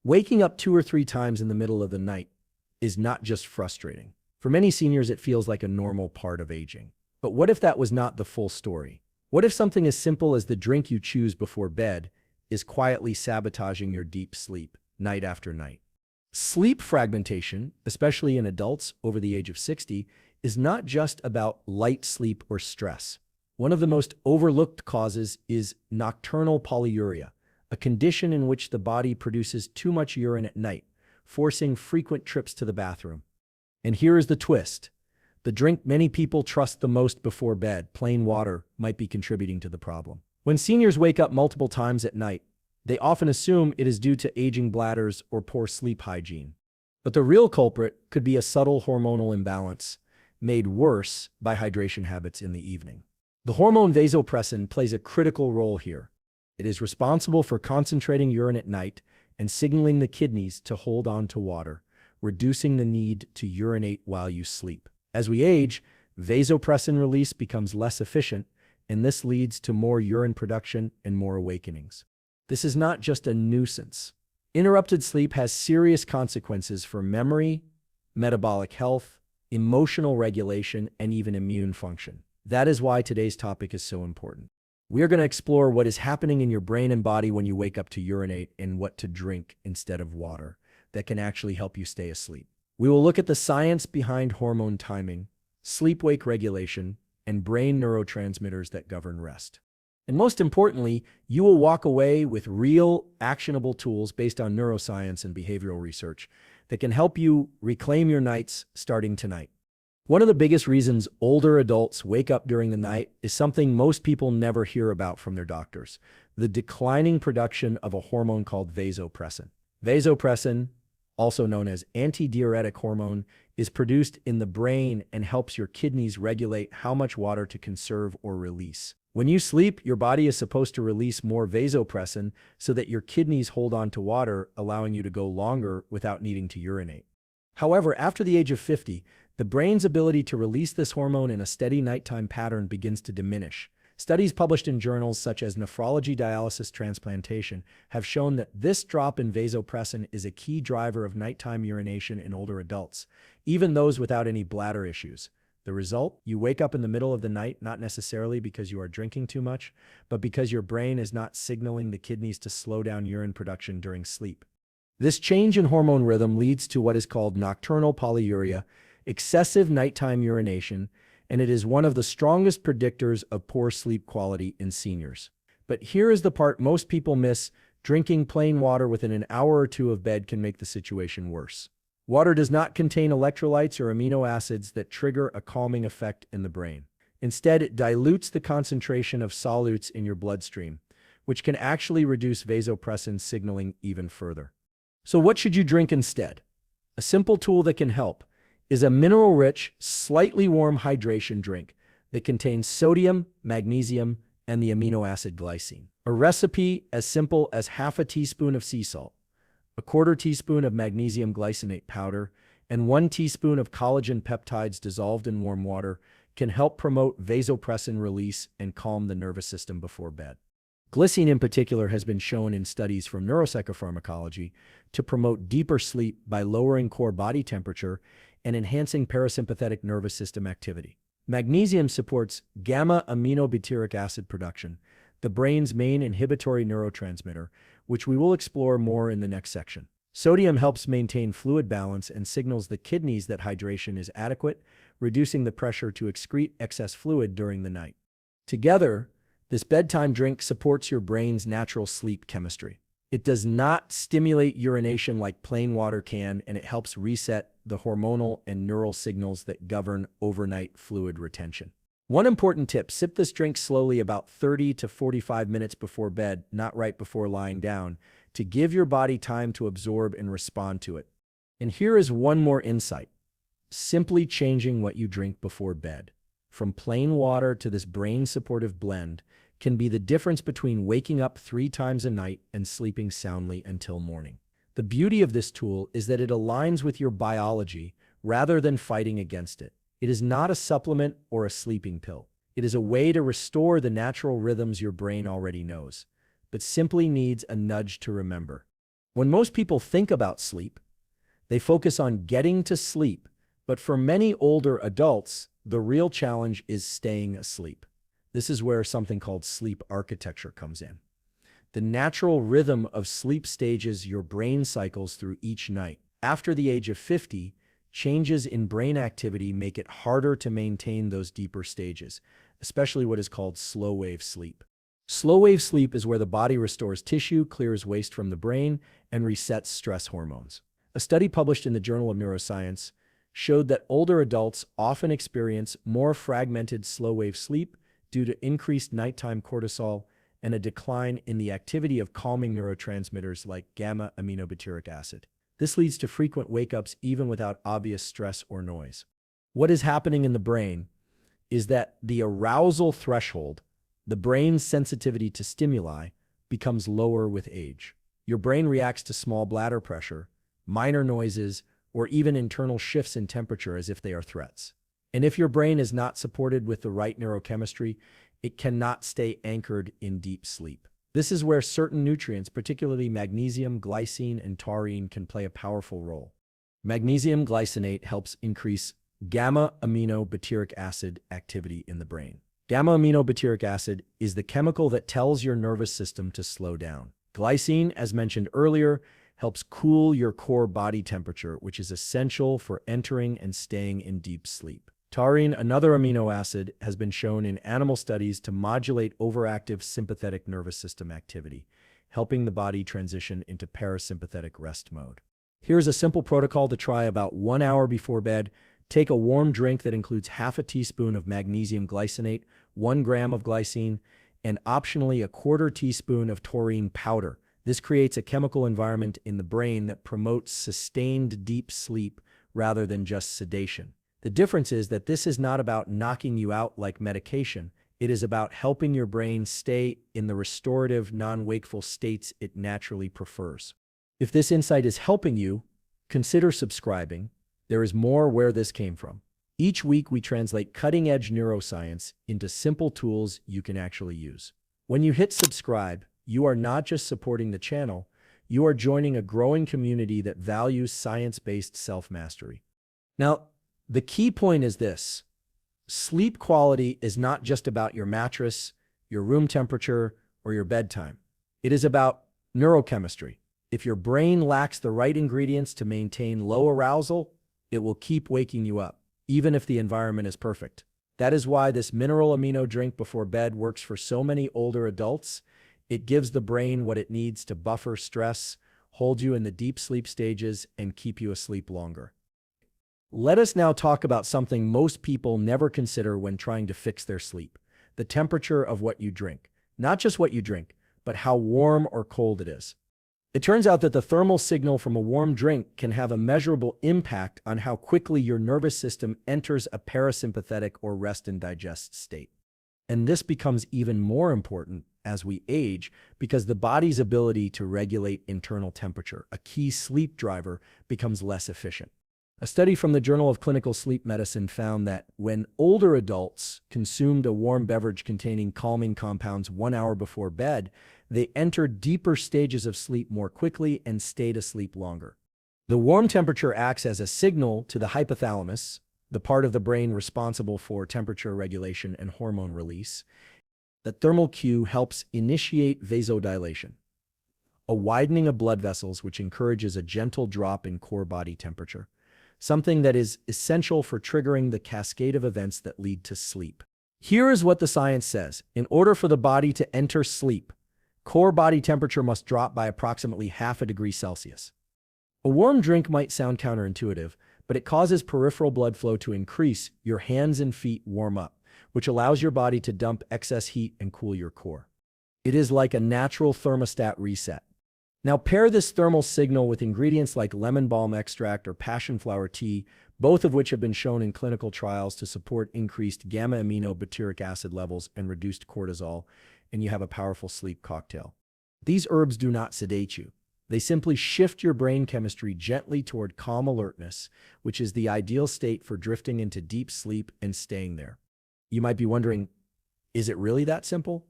Waking up 2 or 3 times in the middle of the night is not just frustrating. For many seniors, it feels like a normal part of aging. But what if that was not the full story? What if something as simple as the drink you choose before bed is quietly sabotaging your deep sleep night after night? Sleep fragmentation, especially in adults over the age of 60, is not just about light sleep or stress. One of the most overlooked causes is nocturnal polyuria, a condition in which the body produces too much urine at night, forcing frequent trips to the bathroom. And here is the twist. The drink many people trust the most before bed, plain water, might be contributing to the problem. When seniors wake up multiple times at night, they often assume it is due to aging bladders or poor sleep hygiene. But the real culprit could be a subtle hormonal imbalance, made worse by hydration habits in the evening. The hormone vasopressin plays a critical role here. It is responsible for concentrating urine at night and signaling the kidneys to hold on to water, reducing the need to urinate while you sleep. As we age, vasopressin release becomes less efficient, and this leads to more urine production and more awakenings. This is not just a nuisance. Interrupted sleep has serious consequences for memory, metabolic health, emotional regulation, and even immune function. That is why today's topic is so important. We are going to explore what is happening in your brain and body when you wake up to urinate and what to drink instead of water that can actually help you stay asleep. We will look at the science behind hormone timing, sleep-wake regulation, and brain neurotransmitters that govern rest. And most importantly, you will walk away with real, actionable tools based on neuroscience and behavioral research that can help you reclaim your nights starting tonight. One of the biggest reasons older adults wake up during the night is something most people never hear about from their doctors: the declining production of a hormone called vasopressin. Vasopressin, also known as antidiuretic hormone, is produced in the brain and helps your kidneys regulate how much water to conserve or release. When you sleep, your body is supposed to release more vasopressin so that your kidneys hold on to water, allowing you to go longer without needing to urinate. However, after the age of 50, the brain's ability to release this hormone in a steady nighttime pattern begins to diminish. Studies published in journals such as Nephrology Dialysis Transplantation have shown that this drop in vasopressin is a key driver of nighttime urination in older adults, even those without any bladder issues. The result? You wake up in the middle of the night not necessarily because you are drinking too much, but because your brain is not signaling the kidneys to slow down urine production during sleep. This change in hormone rhythm leads to what is called nocturnal polyuria, excessive nighttime urination, and it is one of the strongest predictors of poor sleep quality in seniors. But here is the part most people miss: drinking plain water within an hour or two of bed can make the situation worse. Water does not contain electrolytes or amino acids that trigger a calming effect in the brain. Instead, it dilutes the concentration of solutes in your bloodstream, which can actually reduce vasopressin signaling even further. So what should you drink instead? A simple tool that can help is a mineral-rich, slightly warm hydration drink that contains sodium, magnesium, and the amino acid glycine. A recipe as simple as half a teaspoon of sea salt, a quarter teaspoon of magnesium glycinate powder, and 1 teaspoon of collagen peptides dissolved in warm water can help promote vasopressin release and calm the nervous system before bed. Glycine in particular has been shown in studies from neuropsychopharmacology to promote deeper sleep by lowering core body temperature and enhancing parasympathetic nervous system activity. Magnesium supports gamma-aminobutyric acid production, the brain's main inhibitory neurotransmitter, which we will explore more in the next section. Sodium helps maintain fluid balance and signals the kidneys that hydration is adequate, reducing the pressure to excrete excess fluid during the night. Together, this bedtime drink supports your brain's natural sleep chemistry. It does not stimulate urination like plain water can, and it helps reset the hormonal and neural signals that govern overnight fluid retention. One important tip: sip this drink slowly about 30 to 45 minutes before bed, not right before lying down, to give your body time to absorb and respond to it. And here is one more insight: simply changing what you drink before bed, from plain water to this brain-supportive blend, can be the difference between waking up 3 times a night and sleeping soundly until morning. The beauty of this tool is that it aligns with your biology rather than fighting against it. It is not a supplement or a sleeping pill. It is a way to restore the natural rhythms your brain already knows, but simply needs a nudge to remember. When most people think about sleep, they focus on getting to sleep, but for many older adults, the real challenge is staying asleep. This is where something called sleep architecture comes in. The natural rhythm of sleep stages your brain cycles through each night. After the age of 50, changes in brain activity make it harder to maintain those deeper stages, especially what is called slow-wave sleep. Slow-wave sleep is where the body restores tissue, clears waste from the brain, and resets stress hormones. A study published in the Journal of Neuroscience showed that older adults often experience more fragmented slow-wave sleep due to increased nighttime cortisol and a decline in the activity of calming neurotransmitters like gamma-aminobutyric acid. This leads to frequent wake-ups even without obvious stress or noise. What is happening in the brain is that the arousal threshold, the brain's sensitivity to stimuli, becomes lower with age. Your brain reacts to small bladder pressure, minor noises, or even internal shifts in temperature as if they are threats. And if your brain is not supported with the right neurochemistry, it cannot stay anchored in deep sleep. This is where certain nutrients, particularly magnesium, glycine, and taurine, can play a powerful role. Magnesium glycinate helps increase gamma-aminobutyric acid activity in the brain. Gamma-aminobutyric acid is the chemical that tells your nervous system to slow down. Glycine, as mentioned earlier, helps cool your core body temperature, which is essential for entering and staying in deep sleep. Taurine, another amino acid, has been shown in animal studies to modulate overactive sympathetic nervous system activity, helping the body transition into parasympathetic rest mode. Here's a simple protocol to try about 1 hour before bed. Take a warm drink that includes half a teaspoon of magnesium glycinate, 1 gram of glycine, and optionally a quarter teaspoon of taurine powder. This creates a chemical environment in the brain that promotes sustained deep sleep rather than just sedation. The difference is that this is not about knocking you out like medication. It is about helping your brain stay in the restorative, non-wakeful states it naturally prefers. If this insight is helping you, consider subscribing. There is more where this came from. Each week, we translate cutting-edge neuroscience into simple tools you can actually use. When you hit subscribe, you are not just supporting the channel, you are joining a growing community that values science-based self-mastery. Now, the key point is this: sleep quality is not just about your mattress, your room temperature, or your bedtime. It is about neurochemistry. If your brain lacks the right ingredients to maintain low arousal, it will keep waking you up, even if the environment is perfect. That is why this mineral amino drink before bed works for so many older adults. It gives the brain what it needs to buffer stress, hold you in the deep sleep stages, and keep you asleep longer. Let us now talk about something most people never consider when trying to fix their sleep: the temperature of what you drink. Not just what you drink, but how warm or cold it is. It turns out that the thermal signal from a warm drink can have a measurable impact on how quickly your nervous system enters a parasympathetic or rest and digest state. And this becomes even more important as we age because the body's ability to regulate internal temperature, a key sleep driver, becomes less efficient. A study from the Journal of Clinical Sleep Medicine found that when older adults consumed a warm beverage containing calming compounds 1 hour before bed, they entered deeper stages of sleep more quickly and stayed asleep longer. The warm temperature acts as a signal to the hypothalamus, the part of the brain responsible for temperature regulation and hormone release. That thermal cue helps initiate vasodilation, a widening of blood vessels which encourages a gentle drop in core body temperature, something that is essential for triggering the cascade of events that lead to sleep. Here is what the science says. In order for the body to enter sleep, core body temperature must drop by approximately half a degree Celsius. A warm drink might sound counterintuitive, but it causes peripheral blood flow to increase, your hands and feet warm up, which allows your body to dump excess heat and cool your core. It is like a natural thermostat reset. Now pair this thermal signal with ingredients like lemon balm extract or passion flower tea, both of which have been shown in clinical trials to support increased gamma-aminobutyric acid levels and reduced cortisol, and you have a powerful sleep cocktail. These herbs do not sedate you. They simply shift your brain chemistry gently toward calm alertness, which is the ideal state for drifting into deep sleep and staying there. You might be wondering, is it really that simple?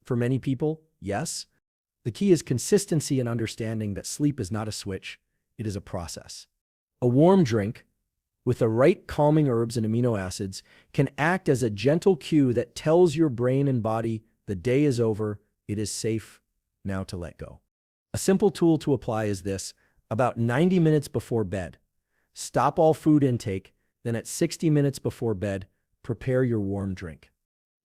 For many people, yes. The key is consistency and understanding that sleep is not a switch, it is a process. A warm drink, with the right calming herbs and amino acids, can act as a gentle cue that tells your brain and body the day is over, it is safe now to let go. A simple tool to apply is this: about 90 minutes before bed, stop all food intake, then at 60 minutes before bed, prepare your warm drink.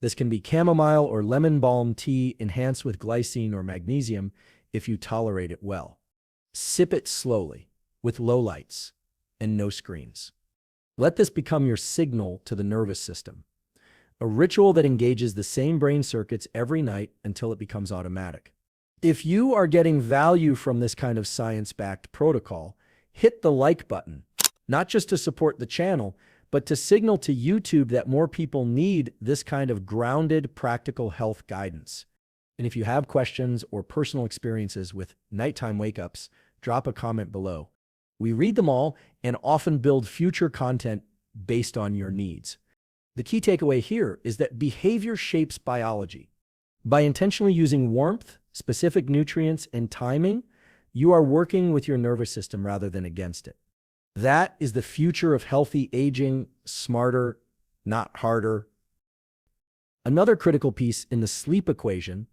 This can be chamomile or lemon balm tea enhanced with glycine or magnesium if you tolerate it well. Sip it slowly, with low lights and no screens. Let this become your signal to the nervous system, a ritual that engages the same brain circuits every night until it becomes automatic. If you are getting value from this kind of science-backed protocol, hit the like button, not just to support the channel, but to signal to YouTube that more people need this kind of grounded, practical health guidance. And if you have questions or personal experiences with nighttime wake-ups, drop a comment below. We read them all and often build future content based on your needs. The key takeaway here is that behavior shapes biology. By intentionally using warmth, specific nutrients, and timing, you are working with your nervous system rather than against it. That is the future of healthy aging, smarter, not harder. Another critical piece in the sleep equation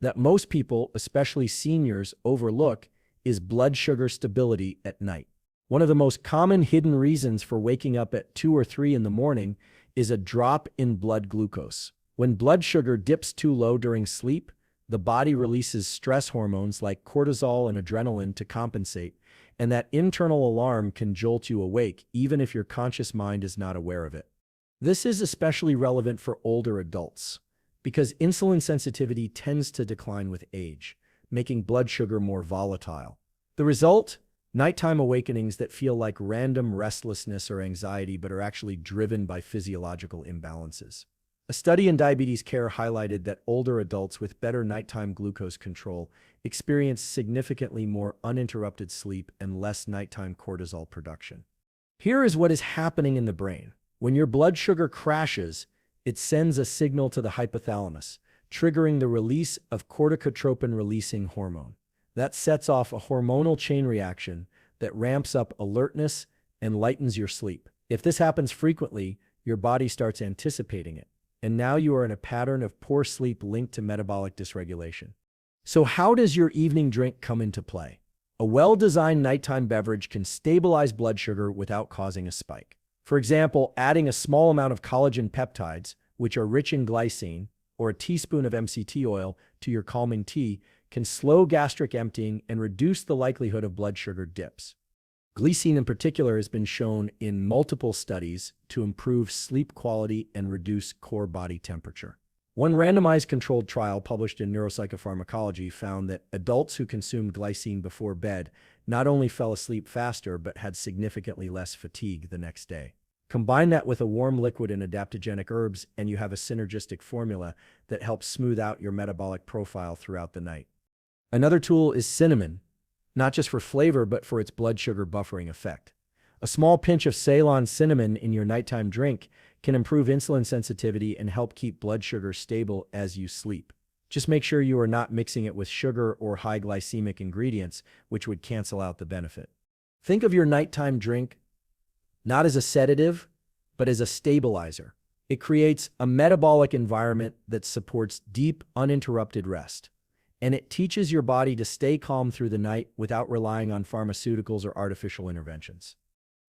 that most people, especially seniors, overlook is blood sugar stability at night. One of the most common hidden reasons for waking up at 2 or 3 in the morning is a drop in blood glucose. When blood sugar dips too low during sleep, the body releases stress hormones like cortisol and adrenaline to compensate, and that internal alarm can jolt you awake even if your conscious mind is not aware of it. This is especially relevant for older adults because insulin sensitivity tends to decline with age, making blood sugar more volatile. The result? Nighttime awakenings that feel like random restlessness or anxiety but are actually driven by physiological imbalances. A study in diabetes care highlighted that older adults with better nighttime glucose control experience significantly more uninterrupted sleep and less nighttime cortisol production. Here is what is happening in the brain. When your blood sugar crashes, it sends a signal to the hypothalamus, triggering the release of corticotropin-releasing hormone. That sets off a hormonal chain reaction that ramps up alertness and lightens your sleep. If this happens frequently, your body starts anticipating it, and now you are in a pattern of poor sleep linked to metabolic dysregulation. So how does your evening drink come into play? A well-designed nighttime beverage can stabilize blood sugar without causing a spike. For example, adding a small amount of collagen peptides, which are rich in glycine, or a teaspoon of MCT oil to your calming tea can slow gastric emptying and reduce the likelihood of blood sugar dips. Glycine in particular has been shown in multiple studies to improve sleep quality and reduce core body temperature. One randomized controlled trial published in Neuropsychopharmacology found that adults who consumed glycine before bed not only fell asleep faster but had significantly less fatigue the next day. Combine that with a warm liquid and adaptogenic herbs, and you have a synergistic formula that helps smooth out your metabolic profile throughout the night. Another tool is cinnamon, not just for flavor, but for its blood sugar buffering effect. A small pinch of Ceylon cinnamon in your nighttime drink can improve insulin sensitivity and help keep blood sugar stable as you sleep. Just make sure you are not mixing it with sugar or high glycemic ingredients, which would cancel out the benefit. Think of your nighttime drink not as a sedative, but as a stabilizer. It creates a metabolic environment that supports deep, uninterrupted rest. And it teaches your body to stay calm through the night without relying on pharmaceuticals or artificial interventions.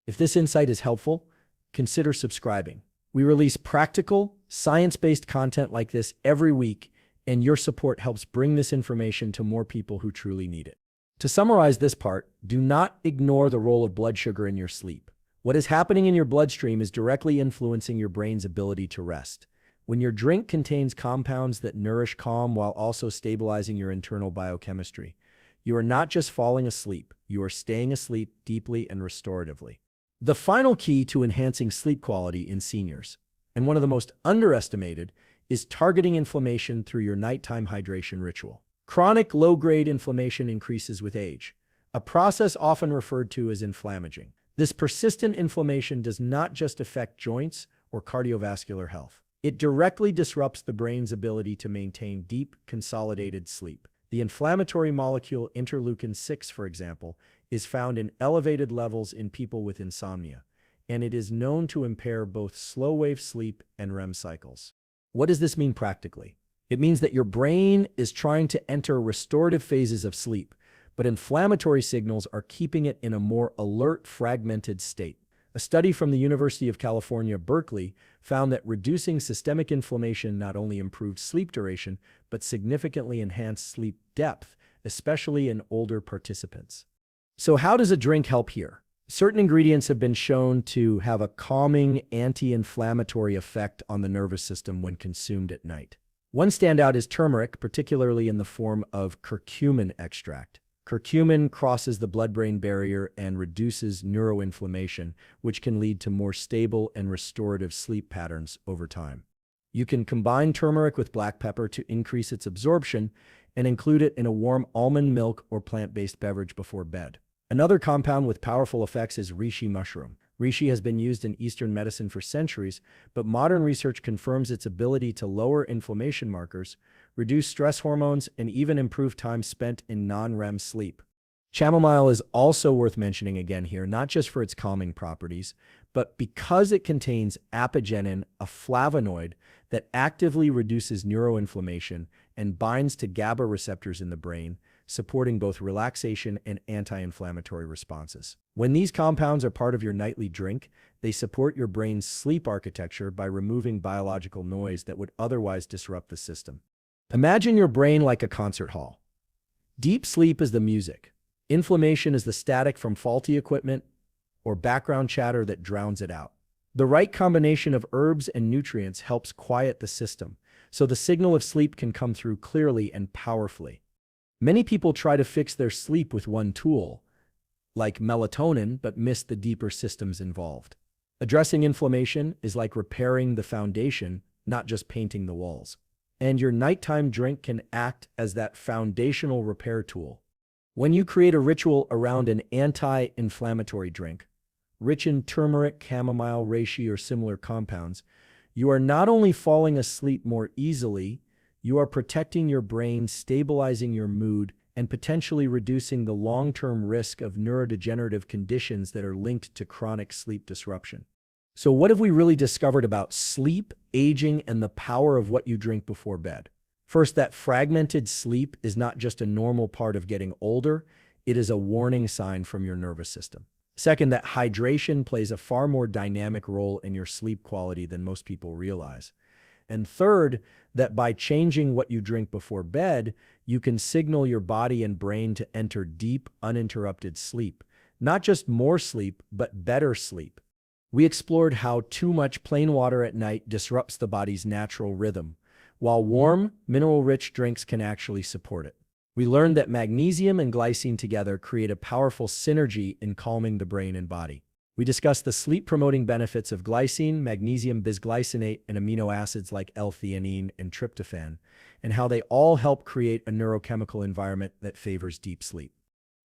If this insight is helpful, consider subscribing. We release practical, science-based content like this every week, and your support helps bring this information to more people who truly need it. To summarize this part, do not ignore the role of blood sugar in your sleep. What is happening in your bloodstream is directly influencing your brain's ability to rest. When your drink contains compounds that nourish calm while also stabilizing your internal biochemistry, you are not just falling asleep, you are staying asleep deeply and restoratively. The final key to enhancing sleep quality in seniors, and one of the most underestimated, is targeting inflammation through your nighttime hydration ritual. Chronic low-grade inflammation increases with age, a process often referred to as inflammaging. This persistent inflammation does not just affect joints or cardiovascular health. It directly disrupts the brain's ability to maintain deep, consolidated sleep. The inflammatory molecule interleukin-6, for example, is found in elevated levels in people with insomnia, and it is known to impair both slow-wave sleep and REM cycles. What does this mean practically? It means that your brain is trying to enter restorative phases of sleep, but inflammatory signals are keeping it in a more alert, fragmented state. A study from the University of California, Berkeley, found that reducing systemic inflammation not only improved sleep duration, but significantly enhanced sleep depth, especially in older participants. So how does a drink help here? Certain ingredients have been shown to have a calming, anti-inflammatory effect on the nervous system when consumed at night. One standout is turmeric, particularly in the form of curcumin extract. Curcumin crosses the blood-brain barrier and reduces neuroinflammation, which can lead to more stable and restorative sleep patterns over time. You can combine turmeric with black pepper to increase its absorption and include it in a warm almond milk or plant-based beverage before bed. Another compound with powerful effects is reishi mushroom. Reishi has been used in Eastern medicine for centuries, but modern research confirms its ability to lower inflammation markers, reduce stress hormones, and even improve time spent in non-REM sleep. Chamomile is also worth mentioning again here, not just for its calming properties, but because it contains apigenin, a flavonoid that actively reduces neuroinflammation and binds to GABA receptors in the brain, supporting both relaxation and anti-inflammatory responses. When these compounds are part of your nightly drink, they support your brain's sleep architecture by removing biological noise that would otherwise disrupt the system. Imagine your brain like a concert hall. Deep sleep is the music. Inflammation is the static from faulty equipment or background chatter that drowns it out. The right combination of herbs and nutrients helps quiet the system, so the signal of sleep can come through clearly and powerfully. Many people try to fix their sleep with one tool, like melatonin, but miss the deeper systems involved. Addressing inflammation is like repairing the foundation, not just painting the walls. And your nighttime drink can act as that foundational repair tool. When you create a ritual around an anti-inflammatory drink, rich in turmeric, chamomile, reishi, or similar compounds, you are not only falling asleep more easily, you are protecting your brain, stabilizing your mood, and potentially reducing the long-term risk of neurodegenerative conditions that are linked to chronic sleep disruption. So what have we really discovered about sleep, aging, and the power of what you drink before bed? First, that fragmented sleep is not just a normal part of getting older, it is a warning sign from your nervous system. Second, that hydration plays a far more dynamic role in your sleep quality than most people realize. And third, that by changing what you drink before bed, you can signal your body and brain to enter deep, uninterrupted sleep. Not just more sleep, but better sleep. We explored how too much plain water at night disrupts the body's natural rhythm, while warm, mineral-rich drinks can actually support it. We learned that magnesium and glycine together create a powerful synergy in calming the brain and body. We discussed the sleep-promoting benefits of glycine, magnesium bisglycinate, and amino acids like L-theanine and tryptophan, and how they all help create a neurochemical environment that favors deep sleep.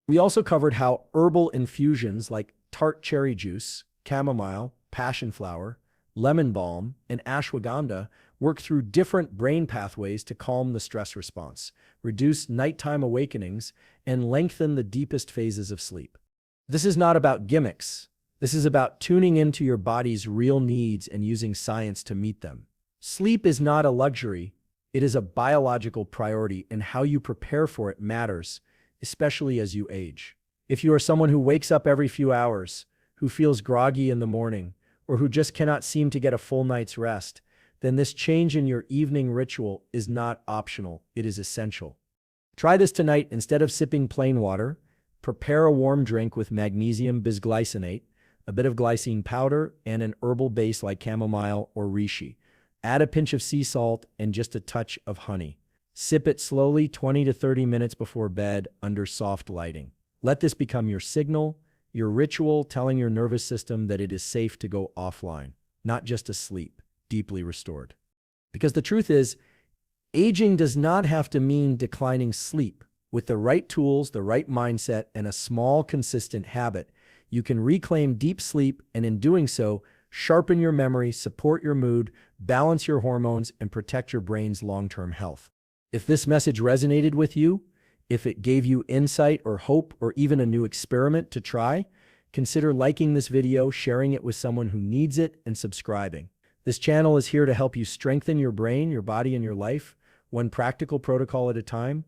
We also covered how herbal infusions like tart cherry juice, chamomile, passion flower, lemon balm, and ashwagandha work through different brain pathways to calm the stress response, reduce nighttime awakenings, and lengthen the deepest phases of sleep. This is not about gimmicks. This is about tuning into your body's real needs and using science to meet them. Sleep is not a luxury. It is a biological priority, and how you prepare for it matters, especially as you age. If you are someone who wakes up every few hours, who feels groggy in the morning, or who just cannot seem to get a full night's rest, then this change in your evening ritual is not optional, it is essential. Try this tonight. Instead of sipping plain water, prepare a warm drink with magnesium bisglycinate, a bit of glycine powder, and an herbal base like chamomile or reishi. Add a pinch of sea salt and just a touch of honey. Sip it slowly 20 to 30 minutes before bed under soft lighting. Let this become your signal, your ritual telling your nervous system that it is safe to go offline, not just asleep, deeply restored. Because the truth is, aging does not have to mean declining sleep. With the right tools, the right mindset, and a small, consistent habit, you can reclaim deep sleep, and in doing so, sharpen your memory, support your mood, balance your hormones, and protect your brain's long-term health. If this message resonated with you, If it gave you insight or hope or even a new experiment to try, consider liking this video, sharing it with someone who needs it, and subscribing. This channel is here to help you strengthen your brain, your body, and your life, one practical protocol at a time.